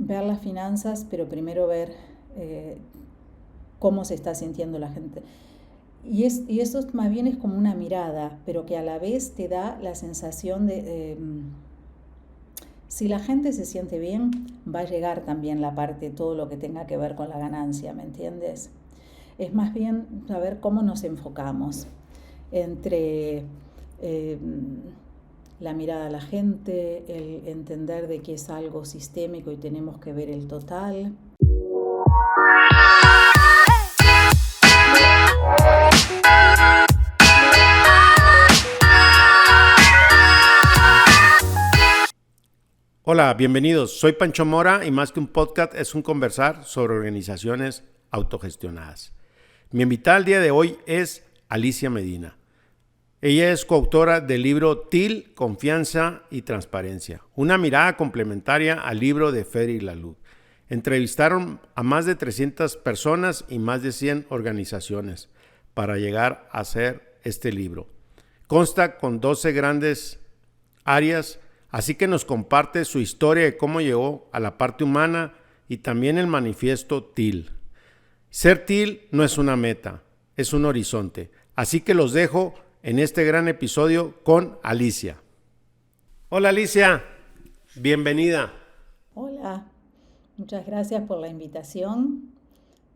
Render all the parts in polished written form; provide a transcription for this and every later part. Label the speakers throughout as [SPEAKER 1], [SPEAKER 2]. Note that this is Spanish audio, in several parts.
[SPEAKER 1] ver las finanzas, pero primero ver cómo se está sintiendo la gente. Y eso más bien es como una mirada, pero que a la vez te da la sensación de si la gente se siente bien, va a llegar también la parte, todo lo que tenga que ver con la ganancia, ¿me entiendes? Es más bien saber cómo nos enfocamos entre la mirada a la gente, el entender de que es algo sistémico y tenemos que ver el total.
[SPEAKER 2] Hola, bienvenidos. Soy Pancho Mora y más que un podcast es un conversar sobre organizaciones autogestionadas. Mi invitada al día de hoy es Alicia Medina. Ella es coautora del libro TIL, Confianza y Transparencia, una mirada complementaria al libro de Frederic Laloux. Entrevistaron a más de 300 personas y más de 100 organizaciones para llegar a hacer este libro. Consta con 12 grandes áreas, así que nos comparte su historia de cómo llegó a la parte humana y también el manifiesto TIL. Ser TIL no es una meta, es un horizonte. Así que los dejo en este gran episodio con Alicia. Hola Alicia, bienvenida.
[SPEAKER 1] Hola, muchas gracias por la invitación.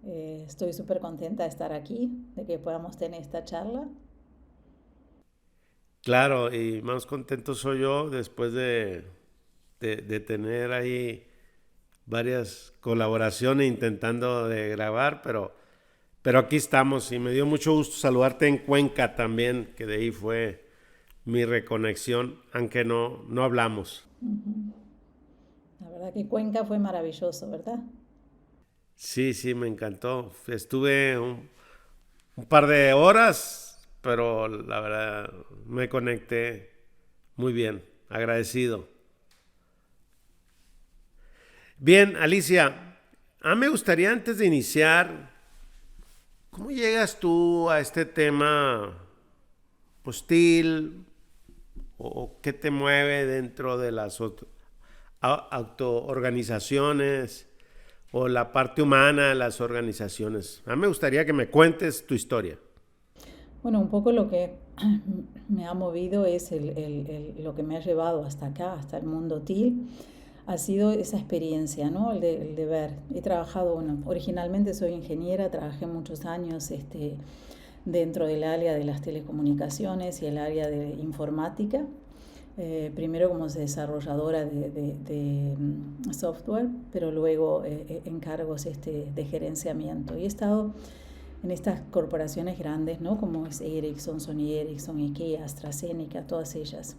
[SPEAKER 1] Estoy súper contenta de estar aquí, de que podamos tener esta charla.
[SPEAKER 2] Claro, y más contento soy yo después de tener ahí varias colaboraciones intentando de grabar, pero aquí estamos y me dio mucho gusto saludarte en Cuenca también, que de ahí fue mi reconexión, aunque no hablamos.
[SPEAKER 1] Uh-huh. La verdad que Cuenca fue maravilloso, ¿verdad?
[SPEAKER 2] Sí, me encantó. Estuve un par de horas, pero la verdad me conecté muy bien, agradecido. Bien, Alicia, me gustaría antes de iniciar, ¿cómo llegas tú a este tema hostil o qué te mueve dentro de las autoorganizaciones o la parte humana de las organizaciones? A mí me gustaría que me cuentes tu historia.
[SPEAKER 1] Bueno, un poco lo que me ha movido es lo que me ha llevado hasta acá, hasta el mundo TIL, ha sido esa experiencia, ¿no? El de ver. He trabajado, originalmente soy ingeniera, trabajé muchos años dentro del área de las telecomunicaciones y el área de informática. Primero como desarrolladora de software, pero luego en cargos de gerenciamiento. Y he estado en estas corporaciones grandes, ¿no? Como es Ericsson, Sony Ericsson, IKEA, AstraZeneca, todas ellas.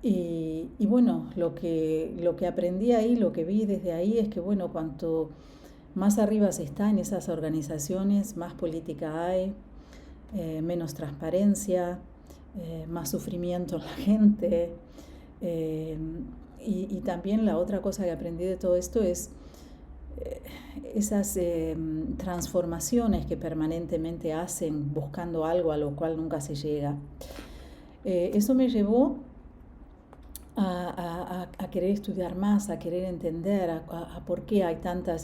[SPEAKER 1] Y bueno, lo que aprendí ahí, lo que vi desde ahí es que, bueno, cuanto más arriba se está en esas organizaciones, más política hay, menos transparencia, más sufrimiento en la gente. Y también la otra cosa que aprendí de todo esto es esas transformaciones que permanentemente hacen buscando algo a lo cual nunca se llega. Eso me llevó a querer estudiar más, a querer entender a por qué hay tanta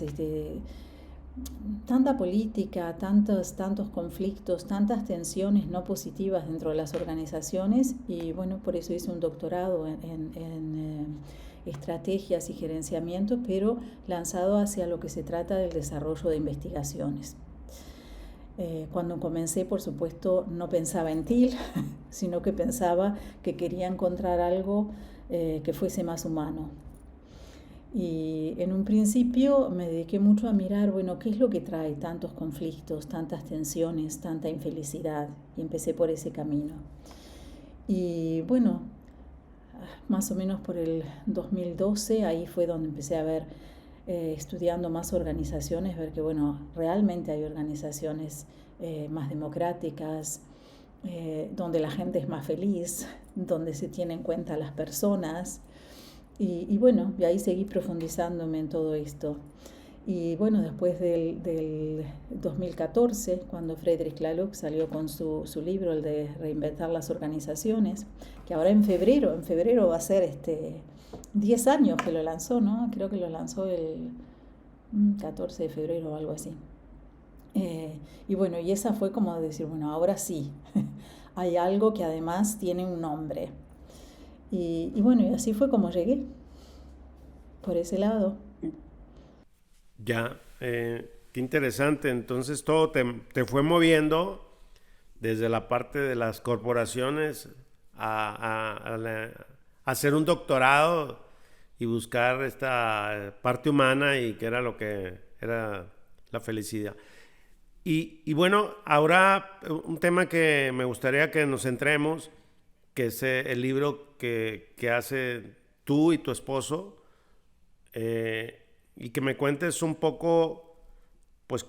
[SPEAKER 1] política, tantos conflictos, tantas tensiones no positivas dentro de las organizaciones. Y bueno, por eso hice un doctorado en estrategias y gerenciamiento, pero lanzado hacia lo que se trata del desarrollo de investigaciones. Cuando comencé, por supuesto, no pensaba en TIL, sino que pensaba que quería encontrar algo que fuese más humano. Y en un principio me dediqué mucho a mirar, bueno, qué es lo que trae tantos conflictos, tantas tensiones, tanta infelicidad, y empecé por ese camino. Y bueno, más o menos por el 2012, ahí fue donde empecé a ver, estudiando más organizaciones, ver que, bueno, realmente hay organizaciones más democráticas, donde la gente es más feliz, donde se tienen en cuenta las personas. Y bueno, y ahí seguí profundizándome en todo esto. Y bueno, después del 2014, cuando Frederic Laloux salió con su libro, el de Reinventar las organizaciones, que ahora en febrero va a ser 10 años que lo lanzó, ¿no? Creo que lo lanzó el 14 de febrero o algo así. Y bueno, y esa fue como decir, bueno, ahora sí, hay algo que además tiene un nombre. Y bueno, y así fue como llegué, por ese lado.
[SPEAKER 2] Ya, qué interesante. Entonces todo te fue moviendo desde la parte de las corporaciones a hacer un doctorado y buscar esta parte humana y que era lo que era la felicidad. Y bueno, ahora un tema que me gustaría que nos centremos, que es el libro que hace tú y tu esposo, y que me cuentes un poco, pues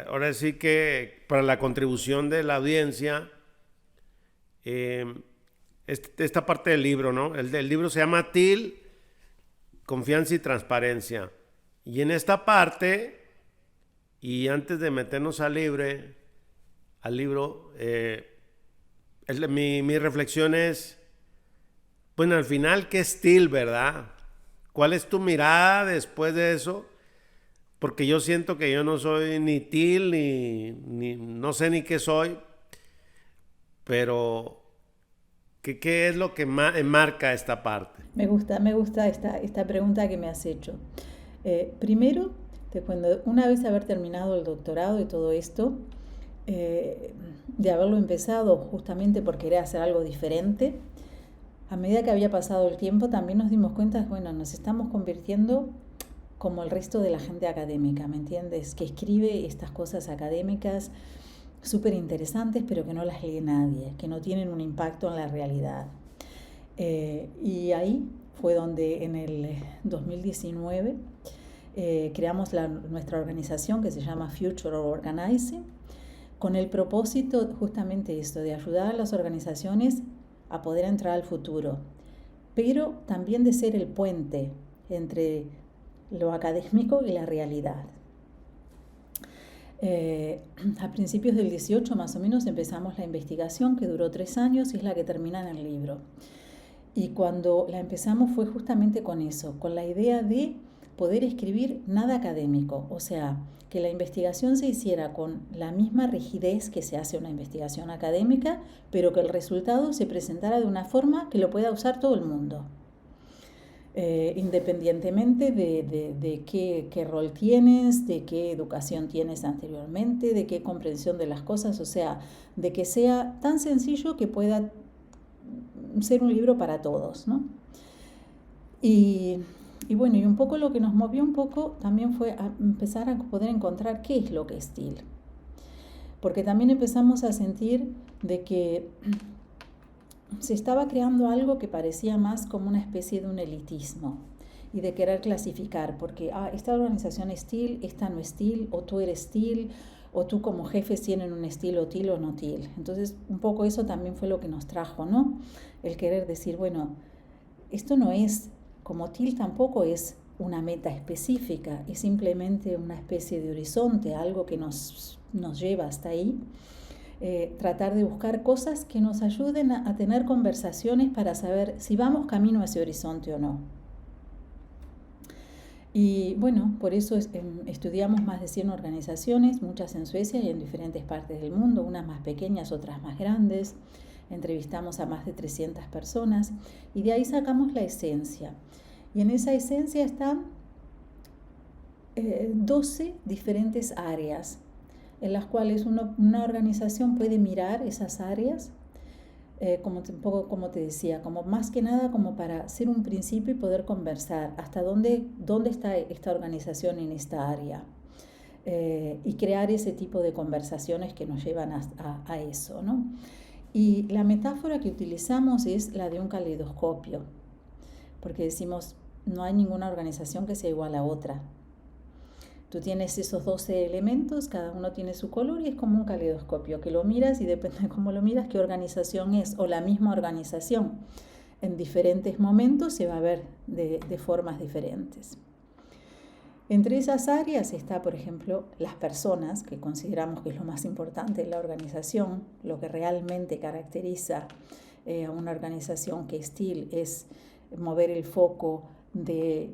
[SPEAKER 2] ahora sí que para la contribución de la audiencia, esta parte del libro, ¿no? El libro se llama TIL, Confianza y Transparencia. Y en esta parte, y antes de meternos al libro, mi reflexión es, bueno, al final, ¿qué es TIL, verdad? ¿Cuál es tu mirada después de eso? Porque yo siento que yo no soy ni TIL, ni no sé ni qué soy, pero ¿qué es lo que enmarca esta parte?
[SPEAKER 1] Me gusta esta pregunta que me has hecho. Primero, cuando una vez haber terminado el doctorado y todo esto, de haberlo empezado justamente por querer hacer algo diferente, a medida que había pasado el tiempo también nos dimos cuenta, bueno, nos estamos convirtiendo como el resto de la gente académica, ¿me entiendes? Que escribe estas cosas académicas súper interesantes, pero que no las lee nadie, que no tienen un impacto en la realidad. Y ahí fue donde en el 2019 creamos nuestra organización que se llama Future Organizing, con el propósito justamente esto, de ayudar a las organizaciones a poder entrar al futuro, pero también de ser el puente entre lo académico y la realidad. A principios del 18 más o menos empezamos la investigación que duró 3 años y es la que termina en el libro. Y cuando la empezamos fue justamente con eso, con la idea de poder escribir nada académico, o sea, que la investigación se hiciera con la misma rigidez que se hace una investigación académica, pero que el resultado se presentara de una forma que lo pueda usar todo el mundo. Independientemente de qué rol tienes, de qué educación tienes anteriormente, de qué comprensión de las cosas, o sea, de que sea tan sencillo que pueda ser un libro para todos, ¿no? Y bueno, y un poco lo que nos movió un poco también fue a empezar a poder encontrar qué es lo que es TIL. Porque también empezamos a sentir de que se estaba creando algo que parecía más como una especie de un elitismo y de querer clasificar, porque esta organización es TIL, esta no es TIL, o tú eres TIL, o tú como jefes tienen un estilo TIL o no TIL. Entonces, un poco eso también fue lo que nos trajo, ¿no? El querer decir, bueno, esto no es, como TIL tampoco es una meta específica, es simplemente una especie de horizonte, algo que nos lleva hasta ahí. Tratar de buscar cosas que nos ayuden a tener conversaciones para saber si vamos camino a ese horizonte o no. Y bueno, por eso estudiamos más de 100 organizaciones, muchas en Suecia y en diferentes partes del mundo, unas más pequeñas, otras más grandes. Entrevistamos a más de 300 personas y de ahí sacamos la esencia. Y en esa esencia están 12 diferentes áreas en las cuales una organización puede mirar esas áreas, un poco como te decía, como más que nada como para ser un principio y poder conversar hasta dónde está esta organización en esta área, y crear ese tipo de conversaciones que nos llevan a eso, ¿no? Y la metáfora que utilizamos es la de un caleidoscopio, porque decimos, no hay ninguna organización que sea igual a otra. Tú tienes esos 12 elementos, cada uno tiene su color y es como un caleidoscopio, que lo miras y depende de cómo lo miras, qué organización es, o la misma organización. En diferentes momentos se va a ver de formas diferentes. Entre esas áreas está, por ejemplo, las personas, que consideramos que es lo más importante en la organización, lo que realmente caracteriza a una organización que es TIL es mover el foco de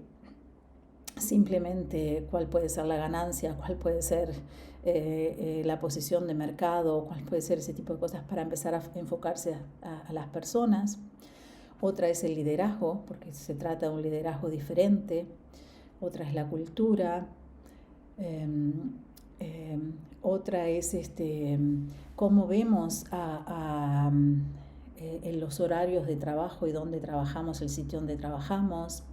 [SPEAKER 1] simplemente cuál puede ser la ganancia, cuál puede ser la posición de mercado, cuál puede ser ese tipo de cosas para empezar a enfocarse a las personas. Otra es el liderazgo, porque se trata de un liderazgo diferente. Otra es la cultura. Otra es cómo vemos en los horarios de trabajo y dónde trabajamos, el sitio donde trabajamos,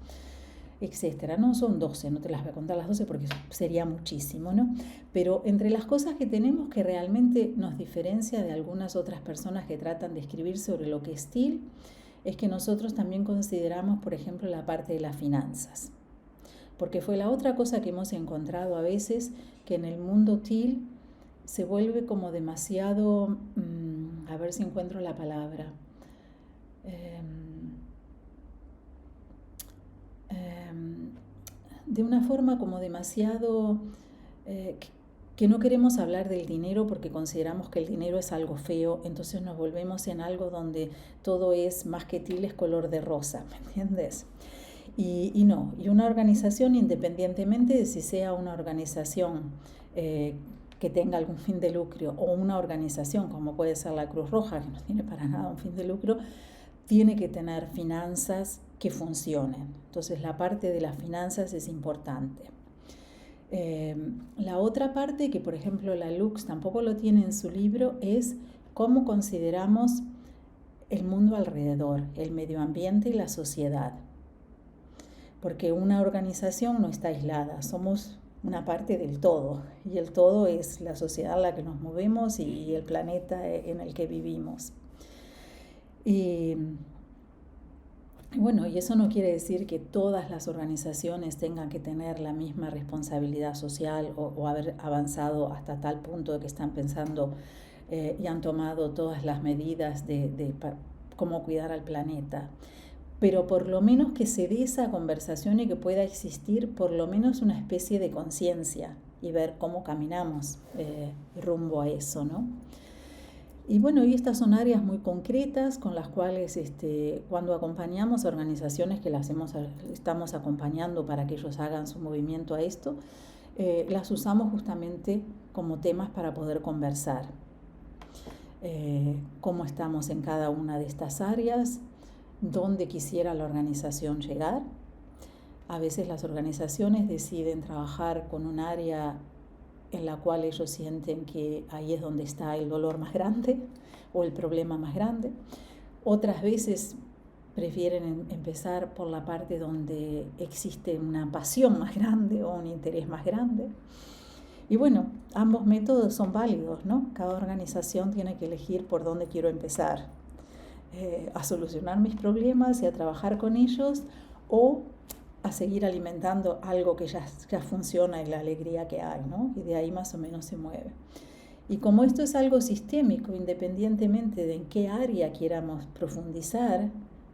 [SPEAKER 1] etcétera. No son 12, no te las voy a contar las 12 porque sería muchísimo, ¿no? Pero entre las cosas que tenemos que realmente nos diferencia de algunas otras personas que tratan de escribir sobre lo que es TEAL, es que nosotros también consideramos, por ejemplo, la parte de las finanzas. Porque fue la otra cosa que hemos encontrado a veces, que en el mundo TEAL se vuelve como demasiado, a ver si encuentro la palabra, de una forma como demasiado, que no queremos hablar del dinero porque consideramos que el dinero es algo feo, entonces nos volvemos en algo donde todo es más que TEAL, es color de rosa, ¿me entiendes? Y no, y una organización, independientemente de si sea una organización que tenga algún fin de lucro o una organización como puede ser la Cruz Roja, que no tiene para nada un fin de lucro, tiene que tener finanzas que funcionen. Entonces la parte de las finanzas es importante. La otra parte, que por ejemplo la Lux tampoco lo tiene en su libro, es cómo consideramos el mundo alrededor, el medio ambiente y la sociedad. Porque una organización no está aislada, somos una parte del todo, y el todo es la sociedad en la que nos movemos y el planeta en el que vivimos. Y bueno, y eso no quiere decir que todas las organizaciones tengan que tener la misma responsabilidad social o haber avanzado hasta tal punto de que están pensando y han tomado todas las medidas de cómo cuidar al planeta. Pero por lo menos que se dé esa conversación y que pueda existir por lo menos una especie de conciencia y ver cómo caminamos rumbo a eso, ¿no? Y bueno, y estas son áreas muy concretas con las cuales cuando acompañamos a organizaciones que estamos acompañando para que ellos hagan su movimiento a esto, las usamos justamente como temas para poder conversar. Cómo estamos en cada una de estas áreas, dónde quisiera la organización llegar. A veces las organizaciones deciden trabajar con un área en la cual ellos sienten que ahí es donde está el dolor más grande o el problema más grande. Otras veces prefieren empezar por la parte donde existe una pasión más grande o un interés más grande. Y bueno, ambos métodos son válidos, ¿no? Cada organización tiene que elegir por dónde quiero empezar. A solucionar mis problemas y a trabajar con ellos, o a seguir alimentando algo que ya funciona y la alegría que hay, ¿no? Y de ahí más o menos se mueve. Y como esto es algo sistémico, independientemente de en qué área quieramos profundizar,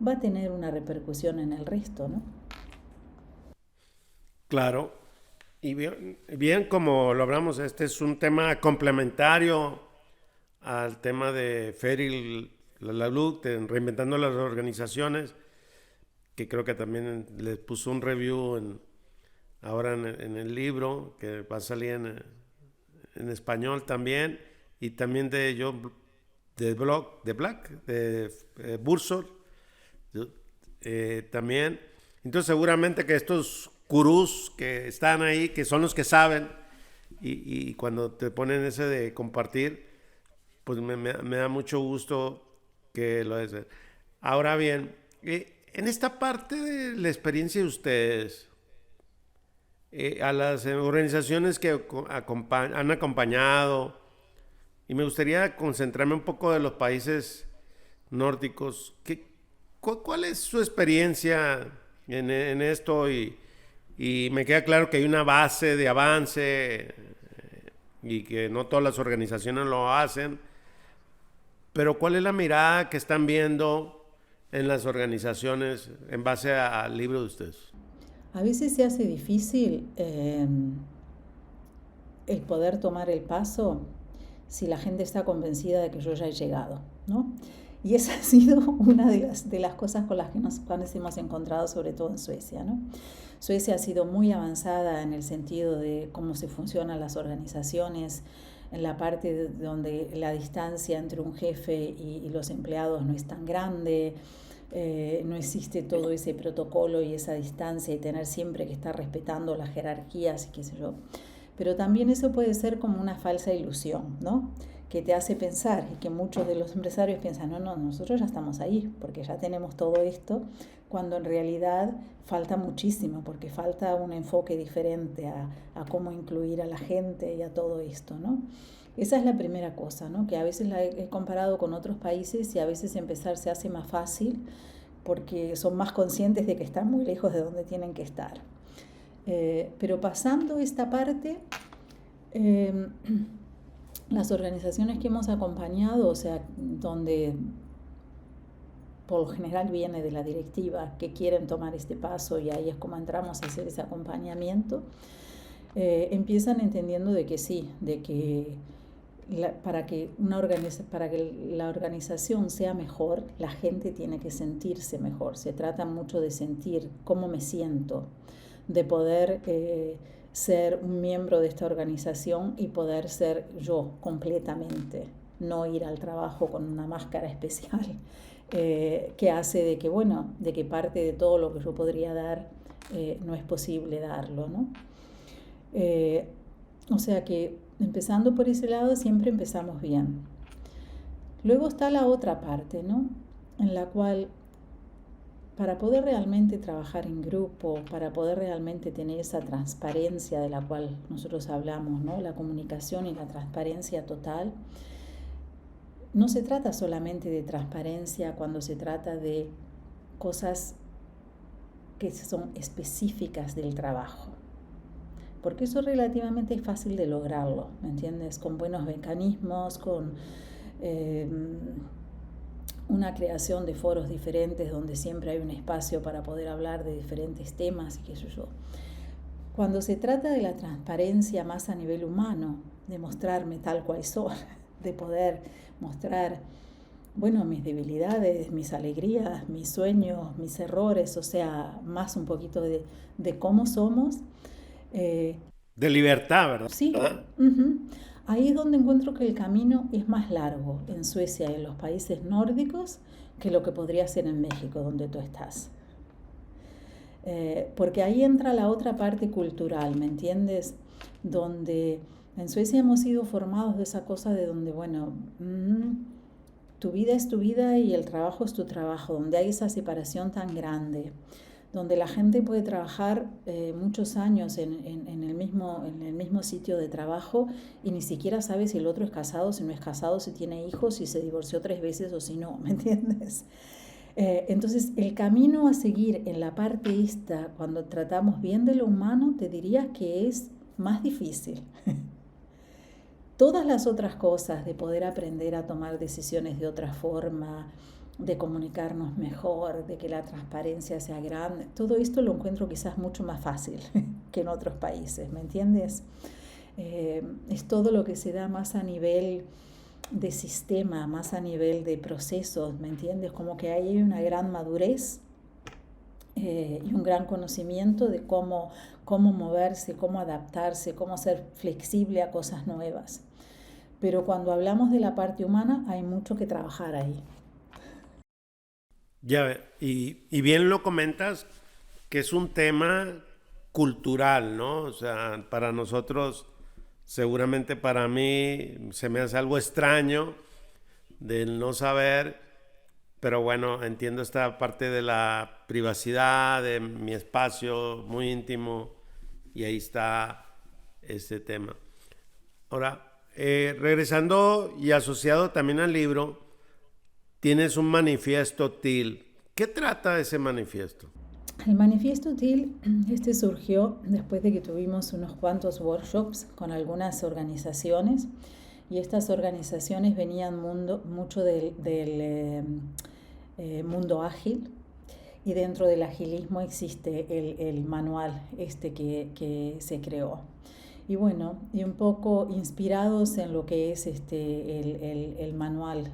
[SPEAKER 1] va a tener una repercusión en el resto, ¿no?
[SPEAKER 2] Claro. Y bien, como lo hablamos, este es un tema complementario al tema de Feryl Laloux, Reinventando las Organizaciones, que creo que también les puso un review ahora en el libro, que va a salir en español también, y también de Bursor, también. Entonces seguramente que estos gurús que están ahí, que son los que saben, y cuando te ponen ese de compartir, pues me da mucho gusto que lo es. Ahora bien, en esta parte de la experiencia de ustedes, a las organizaciones que han acompañado, y me gustaría concentrarme un poco de los países nórdicos, ¿cuál es su experiencia en esto? Y me queda claro que hay una base de avance y que no todas las organizaciones lo hacen, pero ¿cuál es la mirada que están viendo en las organizaciones en base al libro de ustedes?
[SPEAKER 1] A veces se hace difícil el poder tomar el paso si la gente está convencida de que yo ya he llegado, ¿no? Y esa ha sido una de las cosas con las que nos hemos encontrado, sobre todo en Suecia, ¿no? Suecia ha sido muy avanzada en el sentido de cómo se funcionan las organizaciones, en la parte donde la distancia entre un jefe y los empleados no es tan grande, no existe todo ese protocolo y esa distancia y tener siempre que estar respetando las jerarquías y qué sé yo. Pero también eso puede ser como una falsa ilusión, ¿no? Que te hace pensar y que muchos de los empresarios piensan, no, nosotros ya estamos ahí porque ya tenemos todo esto, cuando en realidad falta muchísimo, porque falta un enfoque diferente a cómo incluir a la gente y a todo esto, ¿no? Esa es la primera cosa, ¿no? Que a veces la he comparado con otros países y a veces empezar se hace más fácil porque son más conscientes de que están muy lejos de donde tienen que estar. Pero pasando esta parte, las organizaciones que hemos acompañado, o sea, donde por lo general viene de la directiva, que quieren tomar este paso y ahí es como entramos a hacer ese acompañamiento, empiezan entendiendo de que sí, de que para que la organización sea mejor, la gente tiene que sentirse mejor. Se trata mucho de sentir cómo me siento, de poder ser un miembro de esta organización y poder ser yo completamente, no ir al trabajo con una máscara especial que hace de que, bueno, de que parte de todo lo que yo podría dar no es posible darlo, ¿no? O sea que empezando por ese lado siempre empezamos bien. Luego está la otra parte, ¿no? En la cual para poder realmente trabajar en grupo, para poder realmente tener esa transparencia de la cual nosotros hablamos, ¿no? La comunicación y la transparencia total, no se trata solamente de transparencia cuando se trata de cosas que son específicas del trabajo, porque eso relativamente es fácil de lograrlo, ¿me entiendes? Con buenos mecanismos, con una creación de foros diferentes donde siempre hay un espacio para poder hablar de diferentes temas y qué sé yo. Cuando se trata de la transparencia más a nivel humano, de mostrarme tal cual soy, de poder mostrar, bueno, mis debilidades, mis alegrías, mis sueños, mis errores, o sea, más un poquito de cómo somos.
[SPEAKER 2] De libertad, ¿verdad?
[SPEAKER 1] Sí. Ahí es donde encuentro que el camino es más largo en Suecia y en los países nórdicos que lo que podría ser en México, donde tú estás. Porque ahí entra la otra parte cultural, ¿me entiendes? Donde en Suecia hemos sido formados de esa cosa de donde, bueno, tu vida es tu vida y el trabajo es tu trabajo, donde hay esa separación tan grande, donde la gente puede trabajar muchos años en el mismo sitio de trabajo y ni siquiera sabe si el otro es casado, si no es casado, si tiene hijos, si se divorció 3 veces o si no, ¿me entiendes? Entonces, el camino a seguir en la parte esta, cuando tratamos bien de lo humano, te diría que es más difícil. Todas las otras cosas de poder aprender a tomar decisiones de otra forma, de comunicarnos mejor, de que la transparencia sea grande, todo esto lo encuentro quizás mucho más fácil que en otros países, ¿me entiendes? Es todo lo que se da más a nivel de sistema, más a nivel de procesos, ¿me entiendes? Como que hay una gran madurez y un gran conocimiento de cómo moverse, cómo adaptarse, cómo ser flexible a cosas nuevas. Pero cuando hablamos de la parte humana hay mucho que trabajar ahí.
[SPEAKER 2] Ya, y bien lo comentas, que es un tema cultural, ¿no? O sea, para nosotros, seguramente para mí, se me hace algo extraño del no saber, pero bueno, entiendo esta parte de la privacidad, de mi espacio muy íntimo, y ahí está ese tema. Ahora, regresando y asociado también al libro, tienes un manifiesto TIL. ¿Qué trata ese manifiesto?
[SPEAKER 1] El manifiesto TIL surgió después de que tuvimos unos cuantos workshops con algunas organizaciones y estas organizaciones venían mucho del mundo ágil y dentro del agilismo existe el manual que se creó. Y bueno, y un poco inspirados en lo que es el manual,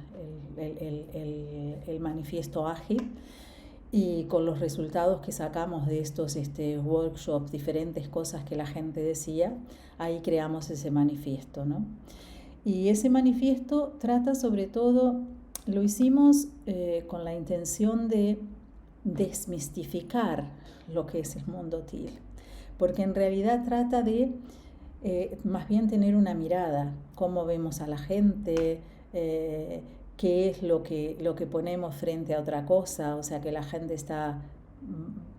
[SPEAKER 1] el manifiesto ágil, y con los resultados que sacamos de estos workshops, diferentes cosas que la gente decía, ahí creamos ese manifiesto, ¿no? Y ese manifiesto trata sobre todo, lo hicimos con la intención de desmistificar lo que es el mundo TIL, porque en realidad trata de más bien tener una mirada, cómo vemos a la gente, qué es lo que ponemos frente a otra cosa, o sea que la gente está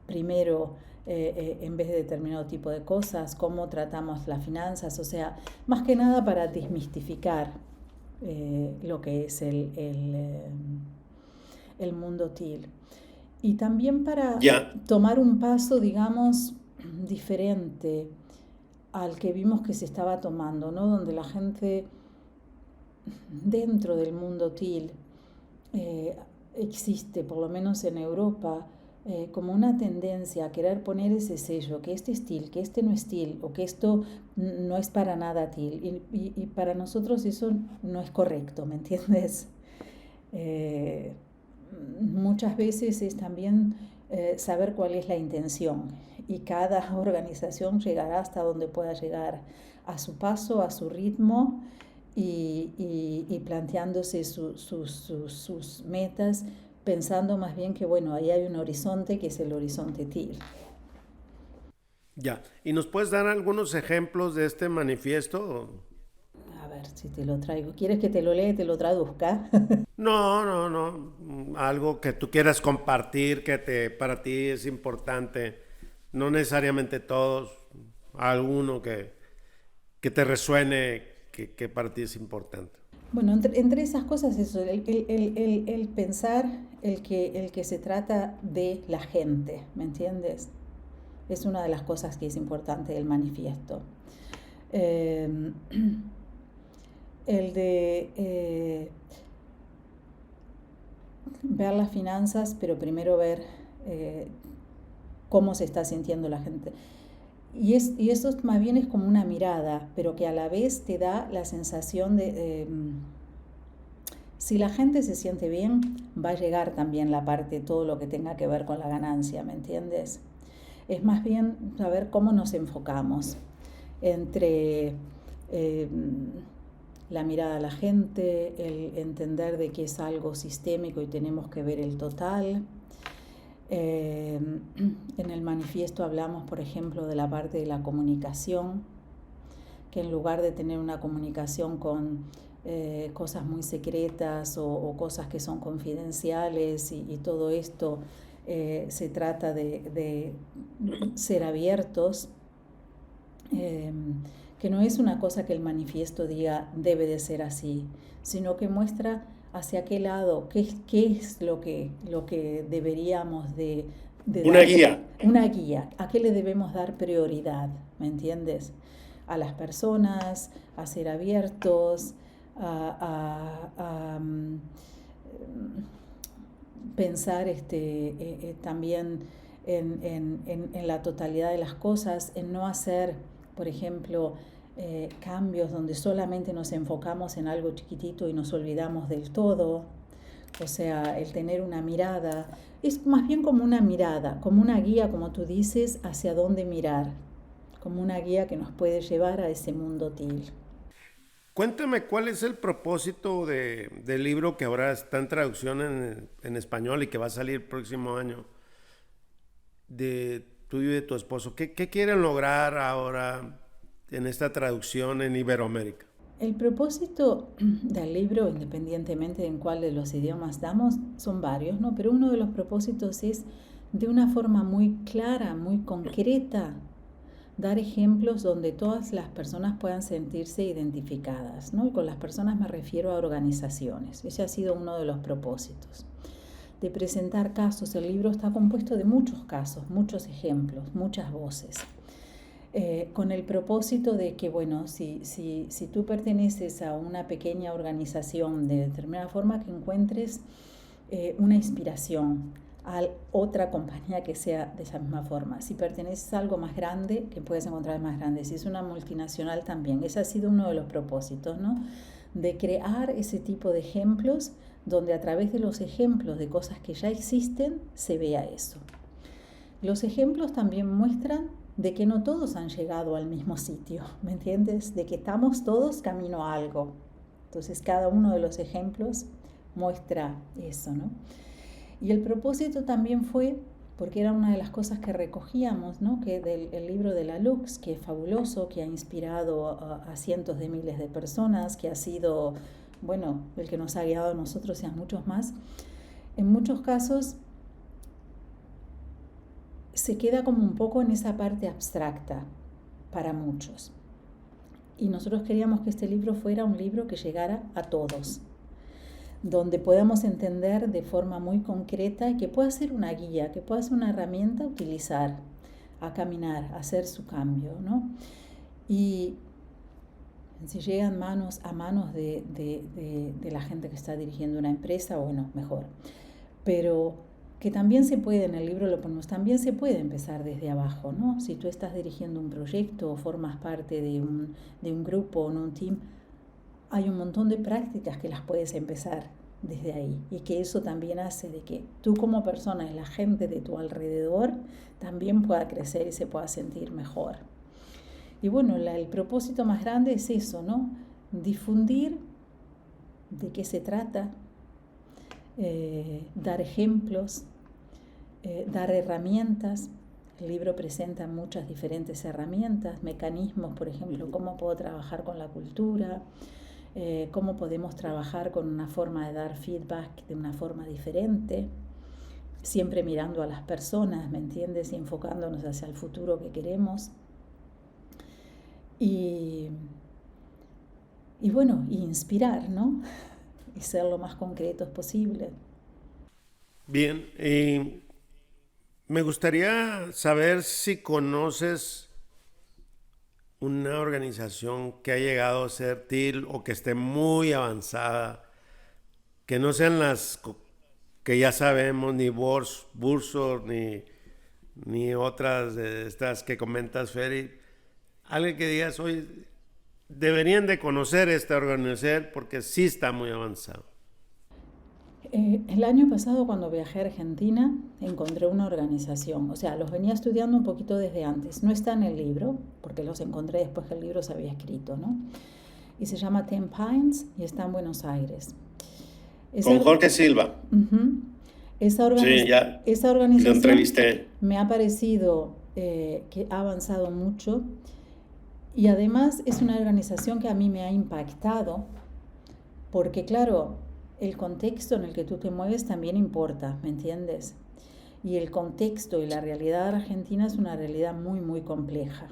[SPEAKER 1] primero en vez de determinado tipo de cosas, cómo tratamos las finanzas, o sea, más que nada para desmistificar lo que es el mundo TIL. Y también para tomar un paso, digamos, diferente al que vimos que se estaba tomando, ¿no? Donde la gente dentro del mundo TIL existe, por lo menos en Europa, como una tendencia a querer poner ese sello, que este es TIL, que este no es TIL, o que esto no es para nada TIL. Y para nosotros eso no es correcto, ¿me entiendes? Muchas veces es también saber cuál es la intención, y cada organización llegará hasta donde pueda llegar, a su paso, a su ritmo, y planteándose sus metas, pensando más bien que, bueno, ahí hay un horizonte que es el horizonte TIL.
[SPEAKER 2] Ya, ¿y nos puedes dar algunos ejemplos de este manifiesto?
[SPEAKER 1] A ver si te lo traigo. ¿Quieres que te lo lea y te lo traduzca?
[SPEAKER 2] No. Algo que tú quieras compartir, para ti es importante. No necesariamente todos. Alguno que te resuene, que para ti es importante.
[SPEAKER 1] Bueno, entre esas cosas, eso, el pensar el que se trata de la gente, ¿me entiendes? Es una de las cosas que es importante del manifiesto. El de ver las finanzas, pero primero ver cómo se está sintiendo la gente. Y eso más bien es como una mirada, pero que a la vez te da la sensación de si la gente se siente bien, va a llegar también la parte, todo lo que tenga que ver con la ganancia, ¿me entiendes? Es más bien saber cómo nos enfocamos entre la mirada a la gente, el entender de que es algo sistémico y tenemos que ver el total. En el manifiesto hablamos, por ejemplo, de la parte de la comunicación, que en lugar de tener una comunicación con cosas muy secretas o cosas que son confidenciales y todo esto, se trata de ser abiertos, que no es una cosa que el manifiesto diga debe de ser así, sino que muestra hacia qué lado, qué es lo que deberíamos de
[SPEAKER 2] una
[SPEAKER 1] dar,
[SPEAKER 2] guía.
[SPEAKER 1] Una guía, a qué le debemos dar prioridad, ¿me entiendes? A las personas, a ser abiertos, a pensar también en la totalidad de las cosas, en no hacer, por ejemplo, cambios donde solamente nos enfocamos en algo chiquitito y nos olvidamos del todo. O sea, el tener una mirada, es más bien como una mirada, como una guía, como tú dices, hacia dónde mirar, como una guía que nos puede llevar a ese mundo TIL.
[SPEAKER 2] Cuéntame cuál es el propósito del libro que ahora está en traducción en español y que va a salir el próximo año, de tuyo y de tu esposo. ¿Qué quieren lograr ahora en esta traducción en Iberoamérica?
[SPEAKER 1] El propósito del libro, independientemente de en cuál de los idiomas damos, son varios, ¿no? Pero uno de los propósitos es, de una forma muy clara, muy concreta, dar ejemplos donde todas las personas puedan sentirse identificadas, ¿no? Y con las personas me refiero a organizaciones. Ese ha sido uno de los propósitos. De presentar casos. El libro está compuesto de muchos casos, muchos ejemplos, muchas voces. Con el propósito de que, bueno, si tú perteneces a una pequeña organización de determinada forma, que encuentres una inspiración a otra compañía que sea de esa misma forma. Si perteneces a algo más grande, que puedes encontrar más grande. Si es una multinacional también. Ese ha sido uno de los propósitos, ¿no? De crear ese tipo de ejemplos donde a través de los ejemplos de cosas que ya existen se vea eso. Los ejemplos también muestran de que no todos han llegado al mismo sitio, ¿me entiendes? De que estamos todos camino a algo. Entonces cada uno de los ejemplos muestra eso, ¿no? Y el propósito también fue, porque era una de las cosas que recogíamos, ¿no? Que del libro de la Lux, que es fabuloso, que ha inspirado a cientos de miles de personas, que ha sido, bueno, el que nos ha guiado a nosotros y a muchos más. En muchos casos se queda como un poco en esa parte abstracta para muchos. Y nosotros queríamos que este libro fuera un libro que llegara a todos, donde podamos entender de forma muy concreta y que pueda ser una guía, que pueda ser una herramienta a utilizar, a caminar, a hacer su cambio, ¿no? Y si llegan a manos de la gente que está dirigiendo una empresa, bueno, mejor. Pero que también se puede, en el libro lo ponemos, también se puede empezar desde abajo, ¿no? Si tú estás dirigiendo un proyecto o formas parte de un grupo o un team, hay un montón de prácticas que las puedes empezar desde ahí, y que eso también hace de que tú como persona y la gente de tu alrededor también pueda crecer y se pueda sentir mejor. Y bueno, el propósito más grande es eso, ¿no? Difundir de qué se trata, dar ejemplos, dar herramientas. El libro presenta muchas diferentes herramientas, mecanismos, por ejemplo, cómo puedo trabajar con la cultura, cómo podemos trabajar con una forma de dar feedback de una forma diferente, siempre mirando a las personas, ¿me entiendes? Y enfocándonos hacia el futuro que queremos. Y bueno, y inspirar, ¿no? Y ser lo más concretos posible.
[SPEAKER 2] Bien, me gustaría saber si conoces una organización que ha llegado a ser TIL o que esté muy avanzada, que no sean las que ya sabemos, ni Bursor, ni otras de estas que comentas, Feri. Alguien que digas, hoy deberían de conocer esta organización porque sí está muy avanzado.
[SPEAKER 1] El año pasado, cuando viajé a Argentina, encontré una organización. O sea, los venía estudiando un poquito desde antes. No está en el libro, porque los encontré después que el libro se había escrito, ¿no? Y se llama Ten Pines y está en Buenos Aires.
[SPEAKER 3] Con Jorge Silva.
[SPEAKER 1] Esa organización
[SPEAKER 3] lo entrevisté.
[SPEAKER 1] Me ha parecido que ha avanzado mucho, y además es una organización que a mí me ha impactado, porque claro, el contexto en el que tú te mueves también importa, ¿me entiendes? Y el contexto y la realidad argentina es una realidad muy, muy compleja,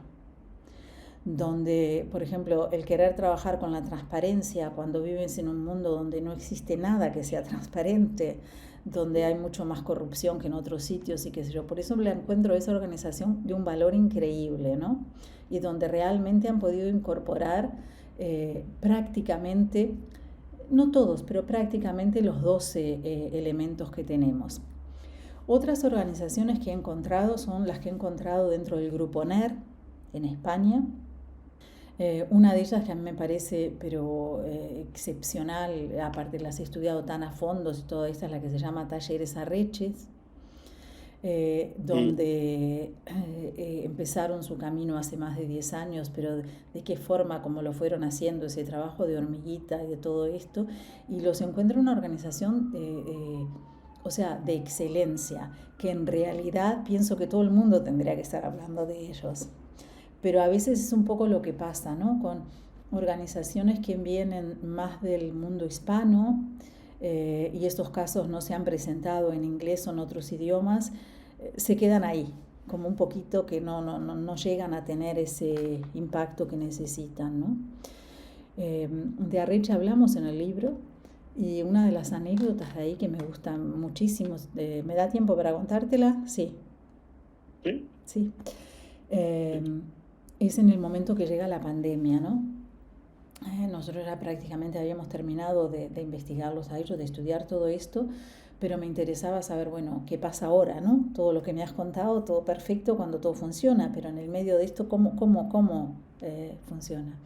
[SPEAKER 1] donde, por ejemplo, el querer trabajar con la transparencia cuando vives en un mundo donde no existe nada que sea transparente, donde hay mucho más corrupción que en otros sitios y qué sé yo. Por eso le encuentro a esa organización de un valor increíble, ¿no? Y donde realmente han podido incorporar prácticamente, no todos, pero prácticamente los 12 elementos que tenemos. Otras organizaciones que he encontrado son las que he encontrado dentro del Grupo NER en España. Una de ellas que a mí me parece excepcional, aparte las he estudiado tan a fondo y toda esta es la que se llama Talleres Arreches, donde empezaron su camino hace más de 10 años, pero de qué forma, cómo lo fueron haciendo, ese trabajo de hormiguita y de todo esto, y los encuentro una organización de excelencia, que en realidad pienso que todo el mundo tendría que estar hablando de ellos. Pero a veces es un poco lo que pasa, ¿no? Con organizaciones que vienen más del mundo hispano, y estos casos no se han presentado en inglés o en otros idiomas, se quedan ahí, como un poquito que no llegan a tener ese impacto que necesitan, ¿no? De Arreche hablamos en el libro, y una de las anécdotas de ahí que me gustan muchísimo, ¿me da tiempo para contártela? Sí. Sí. Es en el momento que llega la pandemia, ¿no? Nosotros ya prácticamente habíamos terminado de investigarlos a ellos, de estudiar todo esto, pero me interesaba saber, bueno, qué pasa ahora, ¿no? Todo lo que me has contado, todo perfecto cuando todo funciona, pero en el medio de esto, ¿cómo funciona?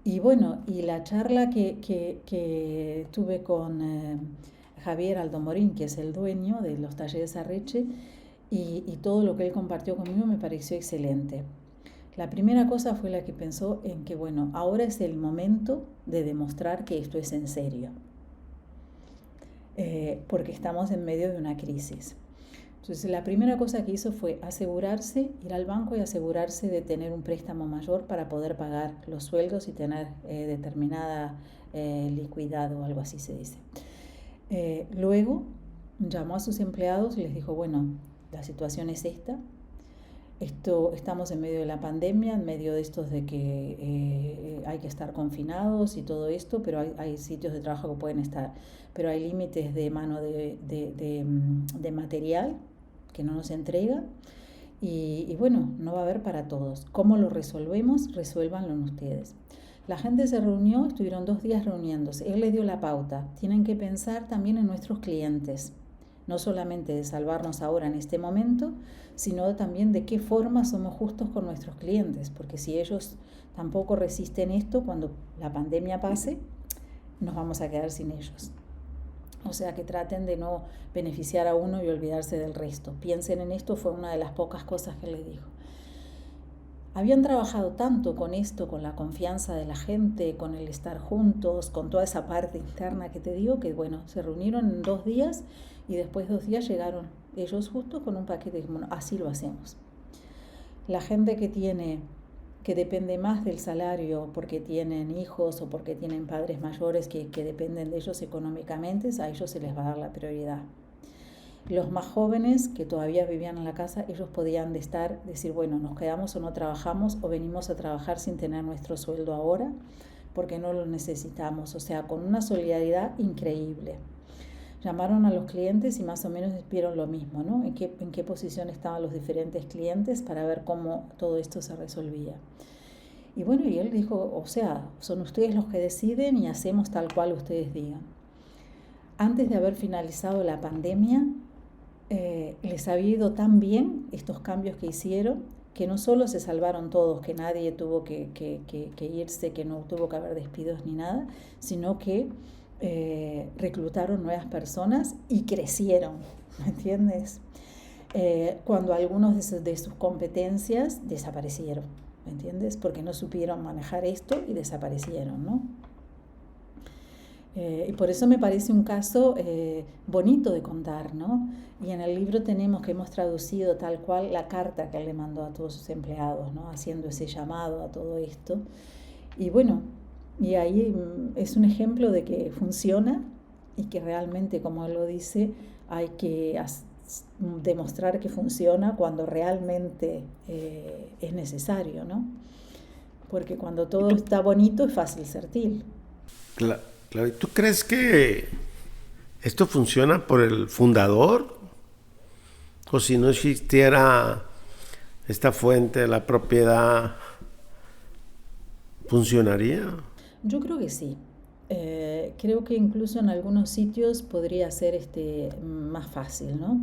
[SPEAKER 1] Y bueno, y la charla que tuve con Javier Aldomorín, que es el dueño de los talleres Arreche, y todo lo que él compartió conmigo me pareció excelente. La primera cosa fue la que pensó en que, bueno, ahora es el momento de demostrar que esto es en serio, porque estamos en medio de una crisis. Entonces, la primera cosa que hizo fue asegurarse, ir al banco y asegurarse de tener un préstamo mayor para poder pagar los sueldos y tener determinada liquidez o algo así se dice. Luego llamó a sus empleados y les dijo, bueno, la situación es esta. Estamos en medio de la pandemia, en medio de estos de que hay que estar confinados y todo esto, pero hay sitios de trabajo que pueden estar, pero hay límites de mano de material que no nos entrega y bueno, no va a haber para todos. ¿Cómo lo resolvemos? Resuélvanlo ustedes. La gente se reunió, estuvieron 2 días reuniéndose. Él les dio la pauta. Tienen que pensar también en nuestros clientes. No solamente de salvarnos ahora en este momento, sino también de qué forma somos justos con nuestros clientes, porque si ellos tampoco resisten esto, cuando la pandemia pase, nos vamos a quedar sin ellos. O sea, que traten de no beneficiar a uno y olvidarse del resto. Piensen en esto, fue una de las pocas cosas que les dijo. Habían trabajado tanto con esto, con la confianza de la gente, con el estar juntos, con toda esa parte interna que te digo, que bueno, se reunieron en 2 días y después de 2 días llegaron ellos justo con un paquete y bueno, así lo hacemos. La gente que depende más del salario porque tienen hijos o porque tienen padres mayores que dependen de ellos económicamente, a ellos se les va a dar la prioridad. Los más jóvenes que todavía vivían en la casa, ellos podían decir, bueno, nos quedamos o no trabajamos o venimos a trabajar sin tener nuestro sueldo ahora porque no lo necesitamos. O sea, con una solidaridad increíble. Llamaron a los clientes y más o menos vieron lo mismo, ¿no? En qué posición estaban los diferentes clientes para ver cómo todo esto se resolvía. Y bueno, y él dijo, o sea, son ustedes los que deciden y hacemos tal cual ustedes digan. Antes de haber finalizado la pandemia, les había ido tan bien estos cambios que hicieron, que no solo se salvaron todos, que nadie tuvo que irse, que no tuvo que haber despidos ni nada, sino que reclutaron nuevas personas y crecieron, ¿me entiendes? Cuando algunos de sus competencias desaparecieron, ¿me entiendes? Porque no supieron manejar esto y desaparecieron, ¿no? Y por eso me parece un caso bonito de contar, ¿no? Y en el libro que hemos traducido tal cual la carta que él le mandó a todos sus empleados, ¿no? Haciendo ese llamado a todo esto. Y bueno, y ahí es un ejemplo de que funciona y que realmente, como él lo dice, hay que demostrar que funciona cuando realmente es necesario, ¿no? Porque cuando todo está bonito es fácil ser til.
[SPEAKER 2] Claro. ¿Y tú crees que esto funciona por el fundador? ¿O si no existiera esta fuente de la propiedad, funcionaría?
[SPEAKER 1] Yo creo que sí. Creo que incluso en algunos sitios podría ser más fácil, ¿no?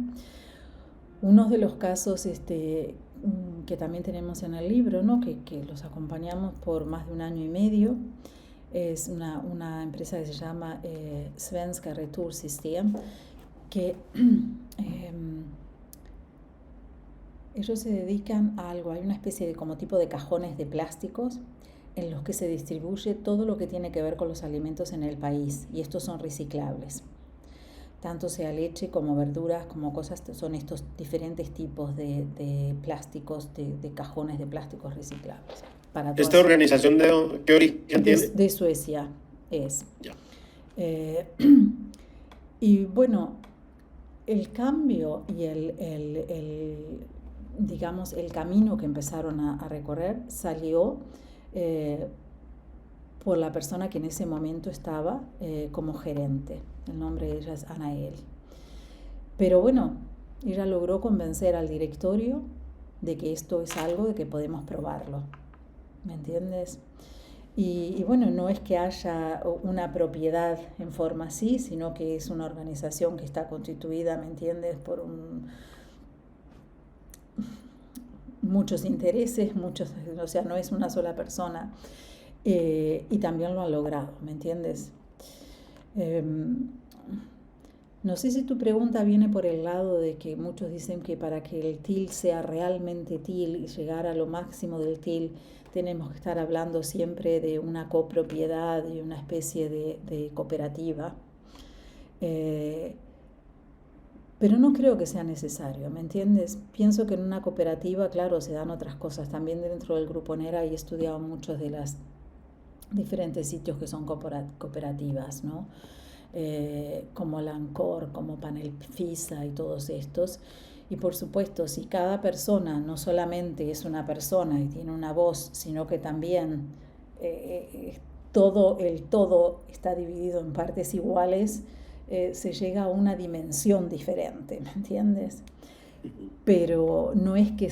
[SPEAKER 1] Uno de los casos que también tenemos en el libro, ¿no? que los acompañamos por más de 1 año y medio, es una empresa que se llama Svenska Retursystem, que ellos se dedican a algo, hay una especie de como tipo de cajones de plásticos en los que se distribuye todo lo que tiene que ver con los alimentos en el país, y estos son reciclables. Tanto sea leche como verduras, como cosas, son estos diferentes tipos de plásticos, de cajones de plásticos reciclables.
[SPEAKER 3] ¿Esta organización de qué origen tiene?
[SPEAKER 1] De Suecia es.
[SPEAKER 3] Ya.
[SPEAKER 1] Y bueno, el cambio y digamos, el camino que empezaron a recorrer salió por la persona que en ese momento estaba como gerente. El nombre de ella es Anael. Pero bueno, ella logró convencer al directorio de que esto es algo de que podemos probarlo. ¿Me entiendes? Y bueno, no es que haya una propiedad en forma así, sino que es una organización que está constituida, ¿me entiendes?, por muchos intereses, o sea, no es una sola persona. Y también lo han logrado, ¿me entiendes? No sé si tu pregunta viene por el lado de que muchos dicen que para que el TIL sea realmente TIL y llegar a lo máximo del TIL, tenemos que estar hablando siempre de una copropiedad y una especie de cooperativa. Pero no creo que sea necesario, ¿me entiendes? Pienso que en una cooperativa, claro, se dan otras cosas. También dentro del Grupo NERA he estudiado muchos de los diferentes sitios que son cooperativas, ¿no? Como la ANCOR, como Panel FISA y todos estos. Y por supuesto, si cada persona no solamente es una persona y tiene una voz, sino que también todo está dividido en partes iguales, se llega a una dimensión diferente, ¿me entiendes? Pero no es que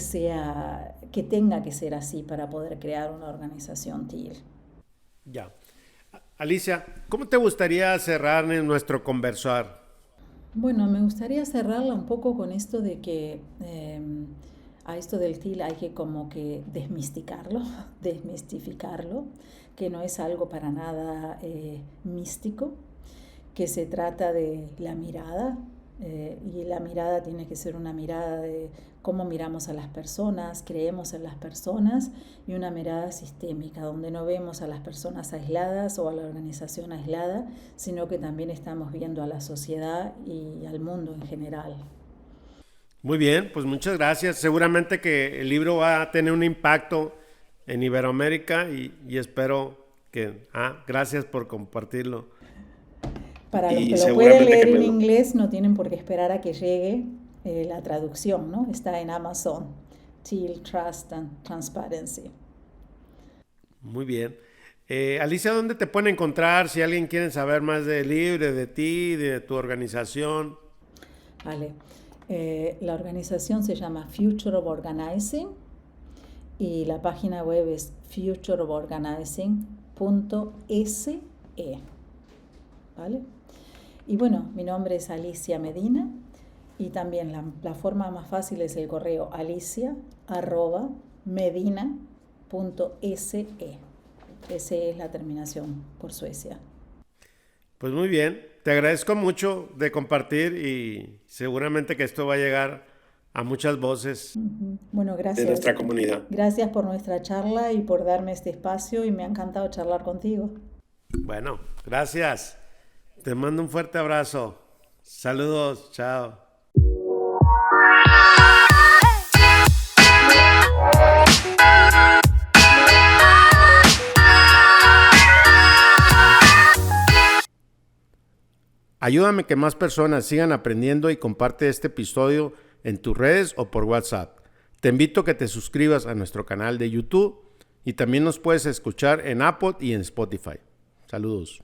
[SPEAKER 1] tenga que ser así para poder crear una organización TIL.
[SPEAKER 2] Ya. Alicia, ¿cómo te gustaría cerrar en nuestro conversar?
[SPEAKER 1] Bueno, me gustaría cerrarla un poco con esto de que a esto del TIL hay que como que desmistificarlo, que no es algo para nada místico, que se trata de la mirada, y la mirada tiene que ser una mirada de cómo miramos a las personas, creemos en las personas, y una mirada sistémica, donde no vemos a las personas aisladas o a la organización aislada, sino que también estamos viendo a la sociedad y al mundo en general.
[SPEAKER 2] Muy bien, pues muchas gracias. Seguramente que el libro va a tener un impacto en Iberoamérica y espero que... gracias por compartirlo.
[SPEAKER 1] Para los que lo pueden leer en inglés, no tienen por qué esperar a que llegue la traducción, ¿no? Está en Amazon, TIL, Trust and Transparency.
[SPEAKER 2] Muy bien. Alicia, ¿dónde te pueden encontrar si alguien quiere saber más del libro, de ti, de tu organización?
[SPEAKER 1] Vale. La organización se llama Future of Organizing y la página web es futureoforganizing.se. ¿Vale? Y bueno, mi nombre es Alicia Medina y también la forma más fácil es el correo alicia@medina.se. Ese es la terminación por Suecia.
[SPEAKER 2] Pues muy bien, te agradezco mucho de compartir y seguramente que esto va a llegar a muchas voces.
[SPEAKER 1] Bueno, gracias.
[SPEAKER 3] De nuestra comunidad.
[SPEAKER 1] Gracias por nuestra charla y por darme este espacio y me ha encantado charlar contigo.
[SPEAKER 2] Bueno, gracias. Te mando un fuerte abrazo. Saludos, chao. Ayúdame que más personas sigan aprendiendo y comparte este episodio en tus redes o por WhatsApp. Te invito a que te suscribas a nuestro canal de YouTube y también nos puedes escuchar en Apple y en Spotify. Saludos.